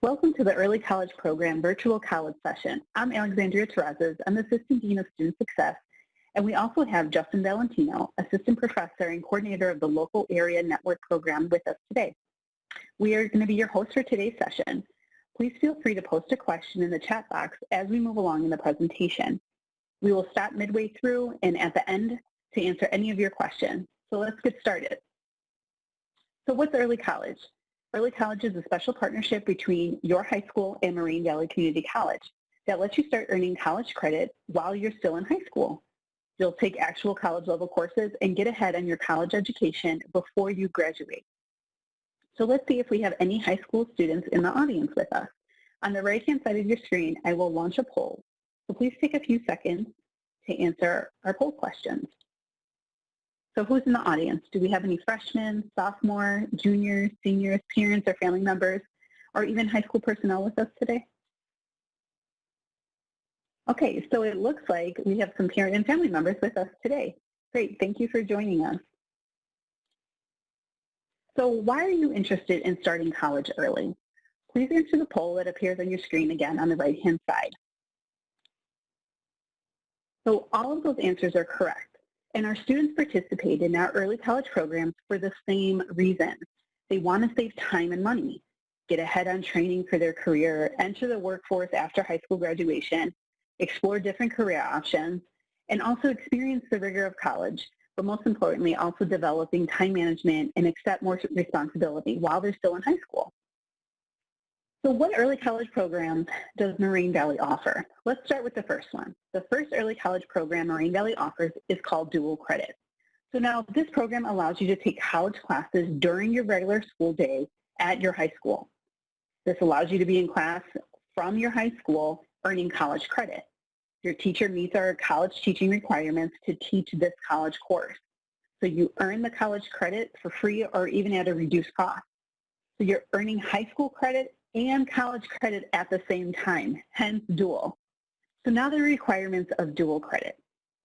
Welcome to the Early College Program Virtual College Session. I'm Alexandria Terrazas. I'm Assistant Dean of Student Success, and we also have Justin Valentino, Assistant Professor and Coordinator of the Local Area Network Program with us today. We are going to be your hosts for today's session. Please feel free to post a question in the chat box as we move along in the presentation. We will stop midway through and at the end to answer any of your questions. So let's get started. So what's early college? Early college is a special partnership between your high school and Moraine Valley Community College that lets you start earning college credit while you're still in high school. You'll take actual college level courses and get ahead on your college education before you graduate. So let's see if we have any high school students in the audience with us. On the right-hand side of your screen, I will launch a poll. So please take a few seconds to answer our poll questions. So who's in the audience? Do we have any freshmen, sophomore, juniors, seniors, parents, or family members, or even high school personnel with us today? Okay, so it looks like we have some parent and family members with us today. Great, thank you for joining us. So why are you interested in starting college early? Please answer the poll that appears on your screen again on the right-hand side. So all of those answers are correct. And our students participate in our early college programs for the same reason. They want to save time and money, get ahead on training for their career, enter the workforce after high school graduation, explore different career options, and also experience the rigor of college, but most importantly, also developing time management and accept more responsibility while they're still in high school. So what early college programs does Moraine Valley offer? Let's start with the first one. The first early college program Moraine Valley offers is called dual credit. So now this program allows you to take college classes during your regular school day at your high school. This allows you to be in class from your high school earning college credit. Your teacher meets our college teaching requirements to teach this college course. So you earn the college credit for free or even at a reduced cost. So you're earning high school credit and college credit at the same time, hence dual. So now the requirements of dual credit.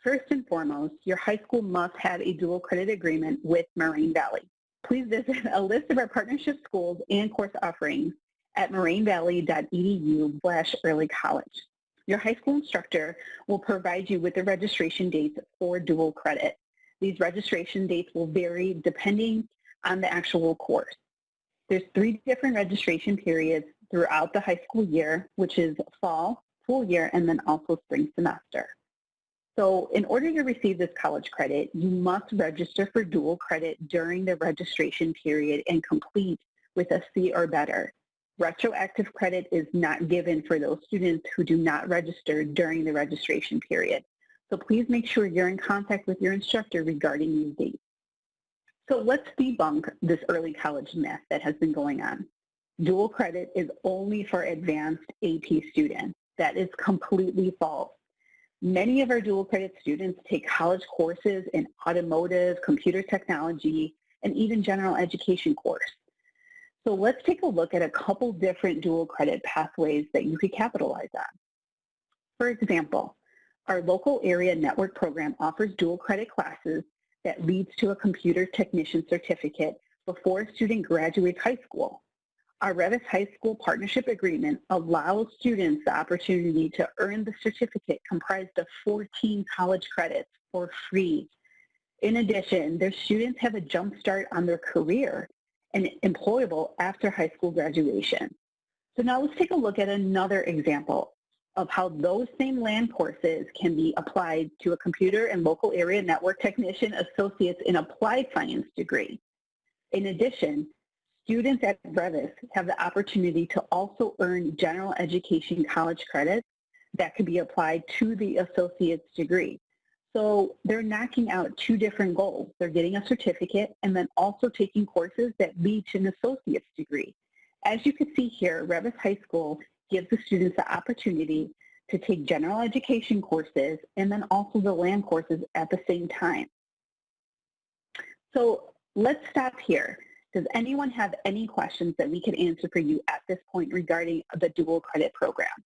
First and foremost, your high school must have a dual credit agreement with Moraine Valley. Please visit a list of our partnership schools and course offerings at morainevalley.edu/earlycollege. Your high school instructor will provide you with the registration dates for dual credit. These registration dates will vary depending on the actual course. There's 3 different registration periods throughout the high school year, which is fall, full year, and then also spring semester. So in order to receive this college credit, you must register for dual credit during the registration period and complete with a C or better. Retroactive credit is not given for those students who do not register during the registration period. So please make sure you're in contact with your instructor regarding these dates. So let's debunk this early college myth that has been going on. Dual credit is only for advanced AP students. That is completely false. Many of our dual credit students take college courses in automotive, computer technology, and even general education course. So let's take a look at a couple different dual credit pathways that you could capitalize on. For example, our local area network program offers dual credit classes that leads to a computer technician certificate before a student graduates high school. Our Revis High School Partnership Agreement allows students the opportunity to earn the certificate comprised of 14 college credits for free. In addition, their students have a jump start on their career and employable after high school graduation. So now let's take a look at another example of how those same land courses can be applied to a computer and local area network technician associates in applied science degree. In addition, students at Revis have the opportunity to also earn general education college credits that can be applied to the associate's degree. So they're knocking out 2 different goals. They're getting a certificate and then also taking courses that lead to an associate's degree. As you can see here, Revis High School gives the students the opportunity to take general education courses and then also the land courses at the same time. So let's stop here. Does anyone have any questions that we can answer for you at this point regarding the dual credit program?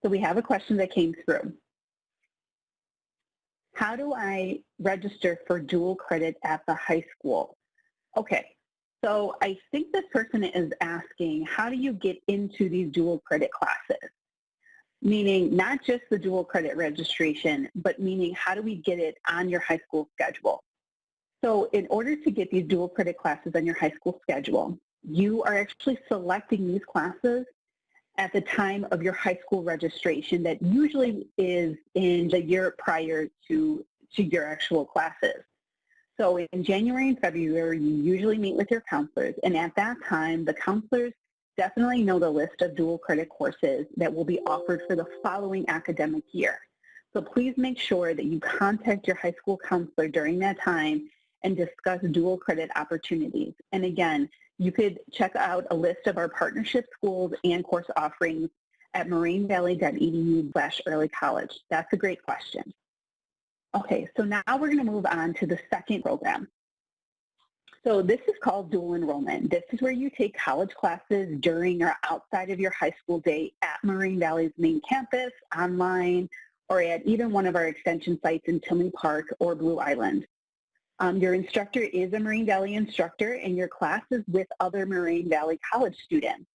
So we have a question that came through. How do I register for dual credit at the high school? Okay, So I think this person is asking, how do you get into these dual credit classes? Meaning not just the dual credit registration, but meaning how do we get it on your high school schedule? So in order to get these dual credit classes on your high school schedule, you are actually selecting these classes at the time of your high school registration that usually is in the year prior to your actual classes. So in January and February, you usually meet with your counselors, and at that time, the counselors definitely know the list of dual credit courses that will be offered for the following academic year. So please make sure that you contact your high school counselor during that time and discuss dual credit opportunities. And again, you could check out a list of our partnership schools and course offerings at morainevalley.edu/early college. That's a great question. Okay, so now we're going to move on to the second program. So this is called dual enrollment. This is where you take college classes during or outside of your high school day at Moraine Valley's main campus, online, or at even one of our extension sites in Tinley Park or Blue Island. Your instructor is a Moraine Valley instructor, and your class is with other Moraine Valley college students.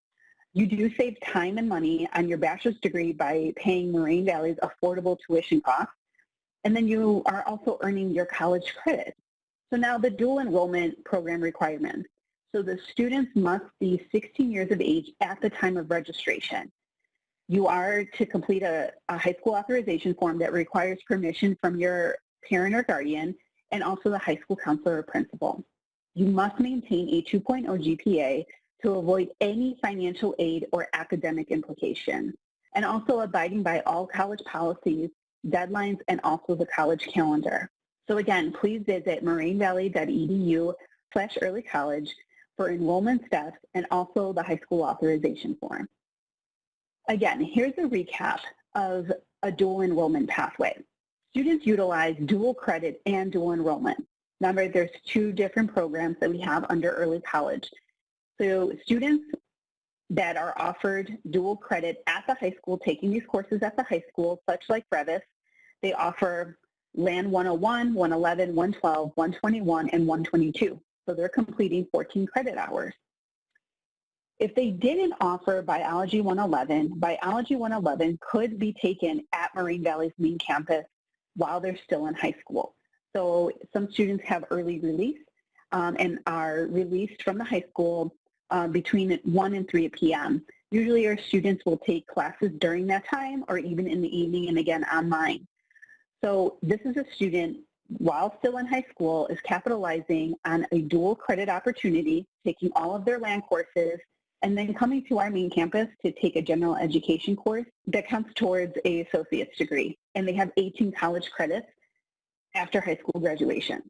You do save time and money on your bachelor's degree by paying Moraine Valley's affordable tuition costs, and then you are also earning your college credit. So now the dual enrollment program requirements. So the students must be 16 years of age at the time of registration. You are to complete a high school authorization form that requires permission from your parent or guardian, and also the high school counselor or principal. You must maintain a 2.0 GPA to avoid any financial aid or academic implications, and also abiding by all college policies, deadlines, and also the college calendar. So again, please visit morainevalley.edu/early college for enrollment steps and also the high school authorization form. Again, here's a recap of a dual enrollment pathway. Students utilize dual credit and dual enrollment. Remember, there's two different programs that we have under early college. So students that are offered dual credit at the high school, taking these courses at the high school, such like Brevis, they offer Land 101, 111, 112, 121, and 122. So they're completing 14 credit hours. If they didn't offer Biology 111, Biology 111 could be taken at Moraine Valley's main campus while they're still in high school. So some students have early release and are released from the high school between 1 and 3 p.m. Usually our students will take classes during that time or even in the evening and again online. So this is a student, while still in high school, is capitalizing on a dual credit opportunity, taking all of their land courses, and then coming to our main campus to take a general education course that counts towards an associate's degree. And they have 18 college credits after high school graduation.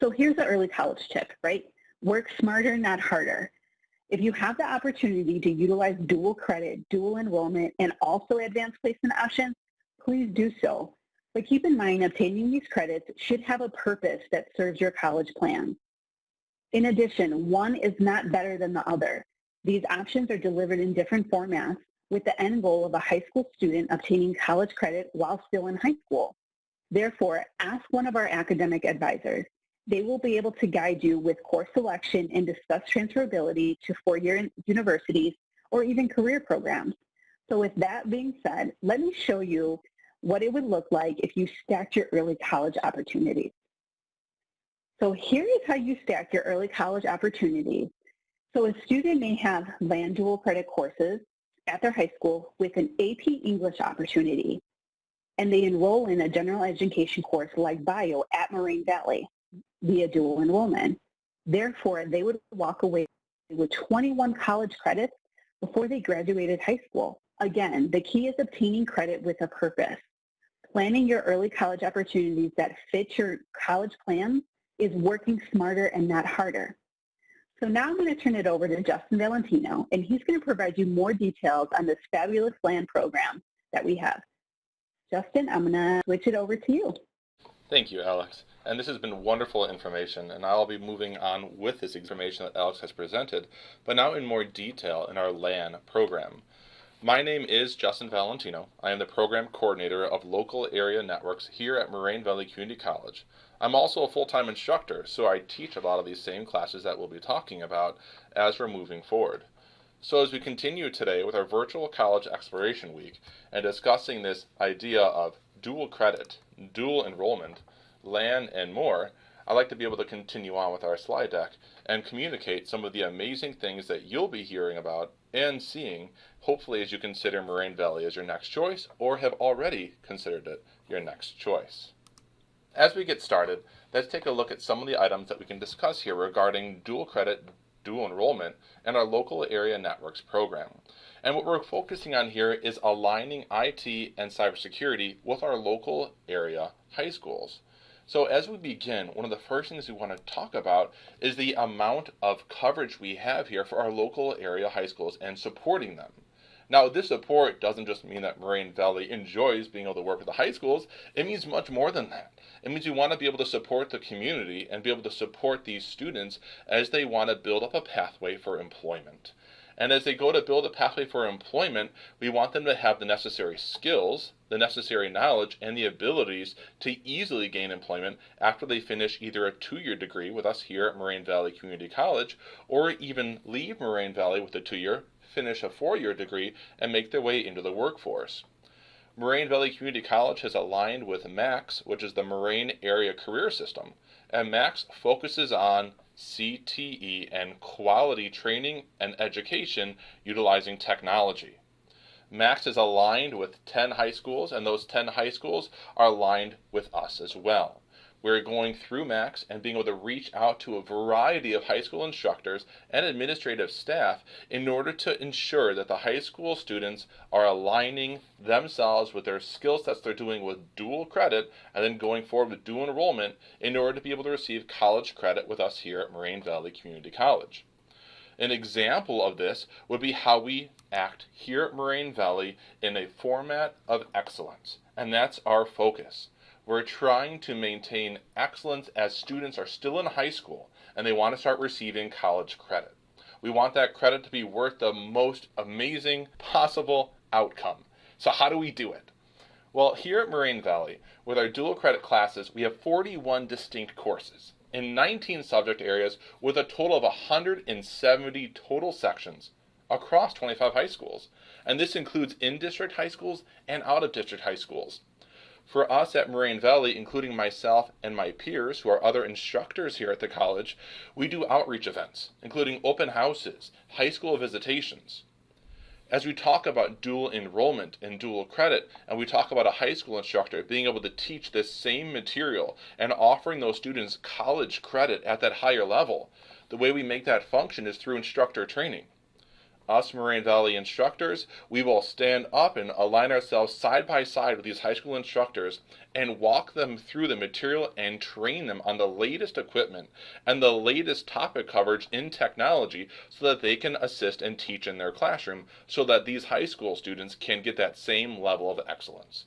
So here's the early college tip, right? Work smarter, not harder. If you have the opportunity to utilize dual credit, dual enrollment, and also advanced placement options, please do so. But keep in mind, obtaining these credits should have a purpose that serves your college plan. In addition, one is not better than the other. These options are delivered in different formats with the end goal of a high school student obtaining college credit while still in high school. Therefore, ask one of our academic advisors. They will be able to guide you with course selection and discuss transferability to four-year universities or even career programs. So with that being said, let me show you what it would look like if you stacked your early college opportunities. So here is how you stack your early college opportunities. So a student may have land dual credit courses at their high school with an AP English opportunity, and they enroll in a general education course like bio at Moraine Valley via dual enrollment. Therefore, they would walk away with 21 college credits before they graduated high school. Again, the key is obtaining credit with a purpose. Planning your early college opportunities that fit your college plan is working smarter and not harder. So now I'm going to turn it over to Justin Valentino, and he's going to provide you more details on this fabulous land program that we have. Justin, I'm going to switch it over to you. Thank you, Alex. And this has been wonderful information, and I'll be moving on with this information that Alex has presented, but now in more detail in our LAN program. My name is Justin Valentino. I am the Program Coordinator of Local Area Networks here at Moraine Valley Community College. I'm also a full-time instructor, so I teach a lot of these same classes that we'll be talking about as we're moving forward. So as we continue today with our virtual college exploration week and discussing this idea of dual credit, dual enrollment, LAN, and more, I'd like to be able to continue on with our slide deck and communicate some of the amazing things that you'll be hearing about and seeing, hopefully as you consider Moraine Valley as your next choice or have already considered it your next choice. As we get started, let's take a look at some of the items that we can discuss here regarding dual credit, dual enrollment, and our local area networks program. And what we're focusing on here is aligning IT and cybersecurity with our local area high schools. So as we begin, one of the first things we want to talk about is the amount of coverage we have here for our local area high schools and supporting them. Now, this support doesn't just mean that Moraine Valley enjoys being able to work with the high schools. It means much more than that. It means we want to be able to support the community and be able to support these students as they want to build up a pathway for employment. And as they go to build a pathway for employment, we want them to have the necessary skills, the necessary knowledge, and the abilities to easily gain employment after they finish either a 2-year degree with us here at Moraine Valley Community College, or even leave Moraine Valley with a 2-year, finish a 4-year degree, and make their way into the workforce. Moraine Valley Community College has aligned with MAX, which is the Moraine Area Career System, and MAX focuses on CTE and quality training and education utilizing technology. MAX is aligned with 10 high schools, and those 10 high schools are aligned with us as well. We're going through MAX and being able to reach out to a variety of high school instructors and administrative staff in order to ensure that the high school students are aligning themselves with their skill sets they're doing with dual credit and then going forward with dual enrollment in order to be able to receive college credit with us here at Moraine Valley Community College. An example of this would be how we act here at Moraine Valley in a format of excellence, and that's our focus. We're trying to maintain excellence as students are still in high school and they want to start receiving college credit. We want that credit to be worth the most amazing possible outcome. So how do we do it? Well, here at Moraine Valley, with our dual credit classes, we have 41 distinct courses in 19 subject areas with a total of 170 total sections across 25 high schools. And this includes in-district high schools and out-of-district high schools. For us at Moraine Valley, including myself and my peers, who are other instructors here at the college, we do outreach events, including open houses, high school visitations. As we talk about dual enrollment and dual credit, and we talk about a high school instructor being able to teach this same material and offering those students college credit at that higher level, the way we make that function is through instructor training. Us Moraine Valley instructors, we will stand up and align ourselves side by side with these high school instructors and walk them through the material and train them on the latest equipment and the latest topic coverage in technology so that they can assist and teach in their classroom so that these high school students can get that same level of excellence.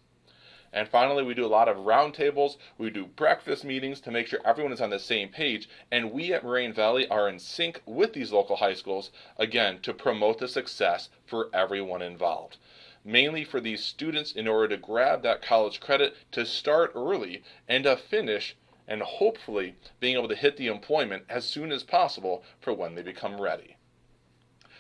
And finally, we do a lot of roundtables, we do breakfast meetings to make sure everyone is on the same page, and we at Moraine Valley are in sync with these local high schools, again, to promote the success for everyone involved. Mainly for these students in order to grab that college credit to start early and to finish, and hopefully being able to hit the employment as soon as possible for when they become ready.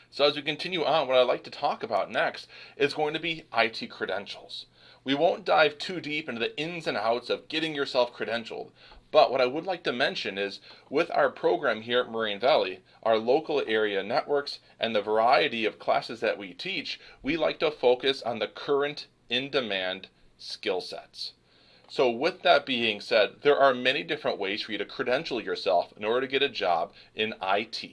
So as we continue on, what I'd like to talk about next is going to be IT credentials. We won't dive too deep into the ins and outs of getting yourself credentialed, but what I would like to mention is with our program here at Moraine Valley, our local area networks, and the variety of classes that we teach, we like to focus on the current in-demand skill sets. So with that being said, there are many different ways for you to credential yourself in order to get a job in IT.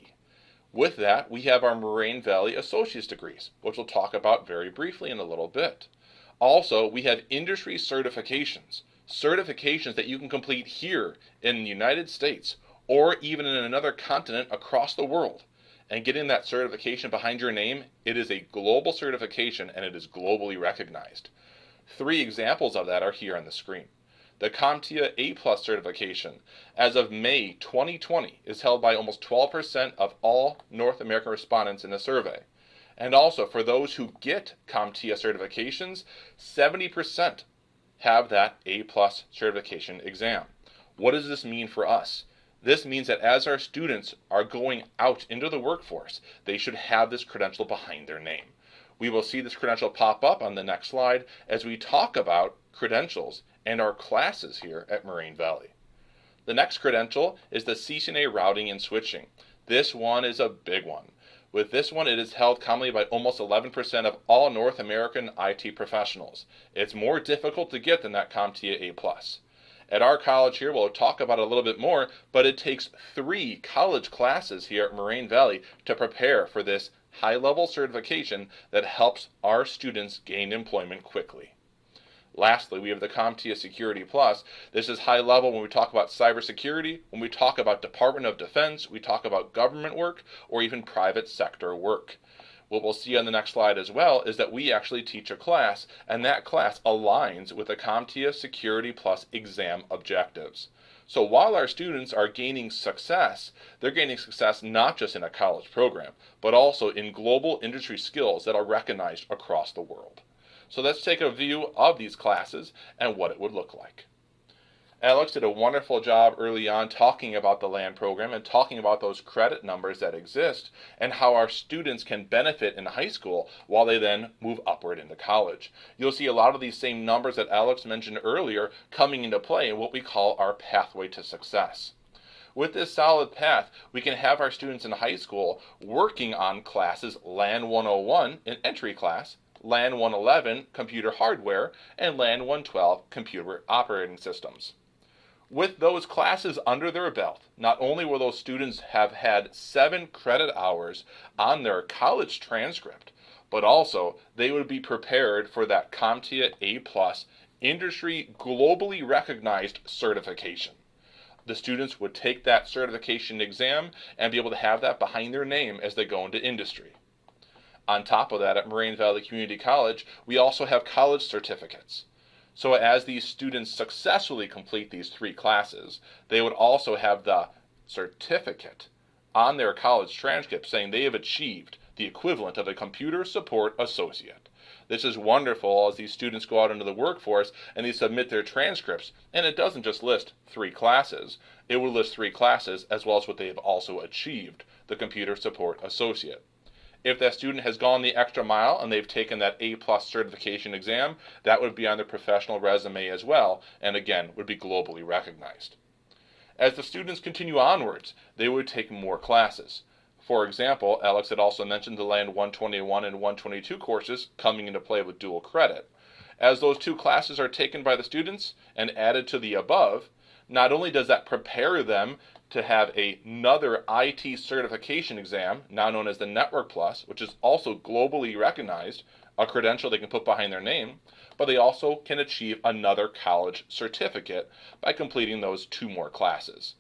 With that, we have our Moraine Valley Associate's degrees, which we'll talk about very briefly in a little bit. Also, we have industry certifications that you can complete here in the United States or even in another continent across the world. And getting that certification behind your name, it is a global certification and it is globally recognized. 3 examples of that are here on the screen. The CompTIA A+ certification, as of May 2020, is held by almost 12% of all North American respondents in the survey. And also, for those who get CompTIA certifications, 70% have that A+ certification exam. What does this mean for us? This means that as our students are going out into the workforce, they should have this credential behind their name. We will see this credential pop up on the next slide as we talk about credentials and our classes here at Moraine Valley. The next credential is the CCNA Routing and Switching. This one is a big one. With this one, it is held commonly by almost 11% of all North American IT professionals. It's more difficult to get than that CompTIA A+. At our college here, we'll talk about it a little bit more, but it takes 3 college classes here at Moraine Valley to prepare for this high-level certification that helps our students gain employment quickly. Lastly, we have the CompTIA Security Plus. This is high level when we talk about cybersecurity, when we talk about Department of Defense, we talk about government work, or even private sector work. What we'll see on the next slide as well is that we actually teach a class, and that class aligns with the CompTIA Security Plus exam objectives. So while our students are gaining success, they're gaining success not just in a college program, but also in global industry skills that are recognized across the world. So let's take a view of these classes and what it would look like. Alex did a wonderful job early on talking about the LAN program and talking about those credit numbers that exist and how our students can benefit in high school while they then move upward into college. You'll see a lot of these same numbers that Alex mentioned earlier coming into play in what we call our pathway to success. With this solid path, we can have our students in high school working on classes LAN 101, an entry class, LAN 111, computer hardware, and LAN 112, computer operating systems. With those classes under their belt, not only will those students have had 7 credit hours on their college transcript, but also they would be prepared for that CompTIA A+ industry globally recognized certification. The students would take that certification exam and be able to have that behind their name as they go into industry. On top of that, at Moraine Valley Community College, we also have college certificates. So as these students successfully complete these 3 classes, they would also have the certificate on their college transcript saying they have achieved the equivalent of a computer support associate. This is wonderful as these students go out into the workforce and they submit their transcripts, and it doesn't just list 3 classes, it will list 3 classes as well as what they have also achieved, the computer support associate. If that student has gone the extra mile and they've taken that A+ certification exam, that would be on their professional resume as well, and again, would be globally recognized. As the students continue onwards, they would take more classes. For example, Alex had also mentioned the LAN 121 and 122 courses coming into play with dual credit. As those 2 classes are taken by the students and added to the above, not only does that prepare them to have another IT certification exam, now known as the Network Plus, which is also globally recognized, a credential they can put behind their name, but they also can achieve another college certificate by completing those 2 more classes.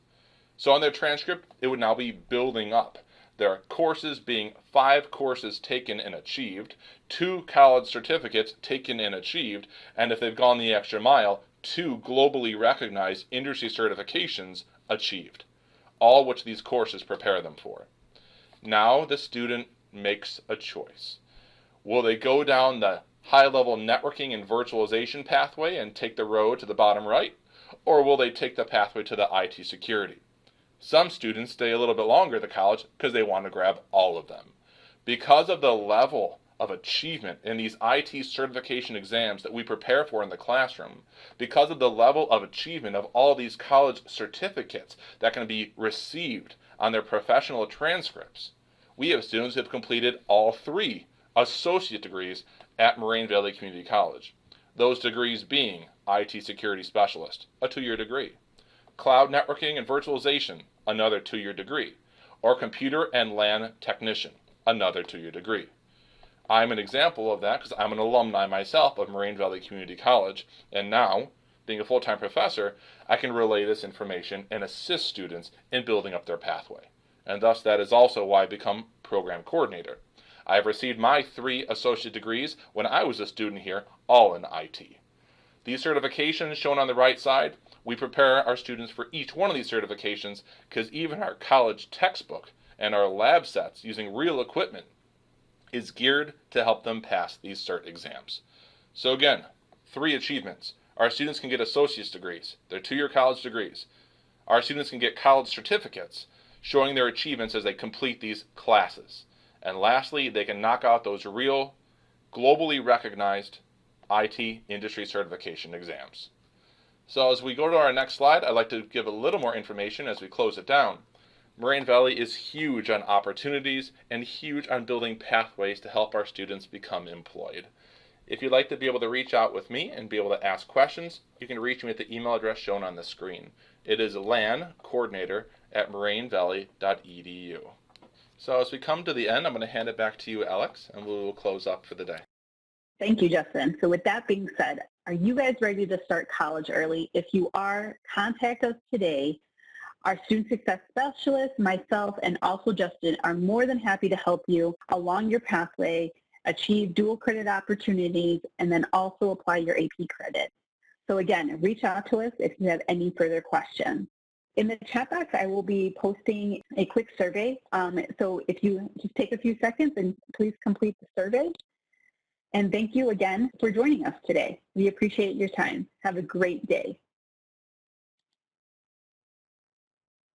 So on their transcript, it would now be building up. Their courses being 5 courses taken and achieved, 2 college certificates taken and achieved, and if they've gone the extra mile, 2 globally recognized industry certifications achieved, all which these courses prepare them for. Now the student makes a choice. Will they go down the high-level networking and virtualization pathway and take the road to the bottom right, or will they take the pathway to the IT security? Some students stay a little bit longer at the college because they want to grab all of them. Because of the level of achievement in these IT certification exams that we prepare for in the classroom, because of the level of achievement of all these college certificates that can be received on their professional transcripts, we have students who have completed all 3 associate degrees at Moraine Valley Community College. Those degrees being IT Security Specialist, a 2-year degree, Cloud Networking and Virtualization, another 2-year degree, or Computer and LAN Technician, another 2-year degree. I'm an example of that because I'm an alumni myself of Moraine Valley Community College, and now, being a full-time professor, I can relay this information and assist students in building up their pathway. And thus that is also why I become program coordinator. I have received my 3 associate degrees when I was a student here, all in IT. These certifications shown on the right side, we prepare our students for each one of these certifications because even our college textbook and our lab sets using real equipment is geared to help them pass these cert exams. So again, 3 achievements. Our students can get associate's degrees. They're 2-year college degrees. Our students can get college certificates showing their achievements as they complete these classes. And lastly, they can knock out those real, globally recognized IT industry certification exams. So as we go to our next slide, I'd like to give a little more information as we close it down. Moraine Valley is huge on opportunities and huge on building pathways to help our students become employed. If you'd like to be able to reach out with me and be able to ask questions, you can reach me at the email address shown on the screen. It is lancoordinator@morainevalley.edu. So as we come to the end, I'm going to hand it back to you, Alex, and we will close up for the day. Thank you, Justin. So with that being said, are you guys ready to start college early? If you are, contact us today. Our student success specialist, myself, and also Justin are more than happy to help you along your pathway, achieve dual credit opportunities, and then also apply your AP credit. So again, reach out to us if you have any further questions. In the chat box, I will be posting a quick survey. So if you just take a few seconds and please complete the survey. And thank you again for joining us today. We appreciate your time. Have a great day.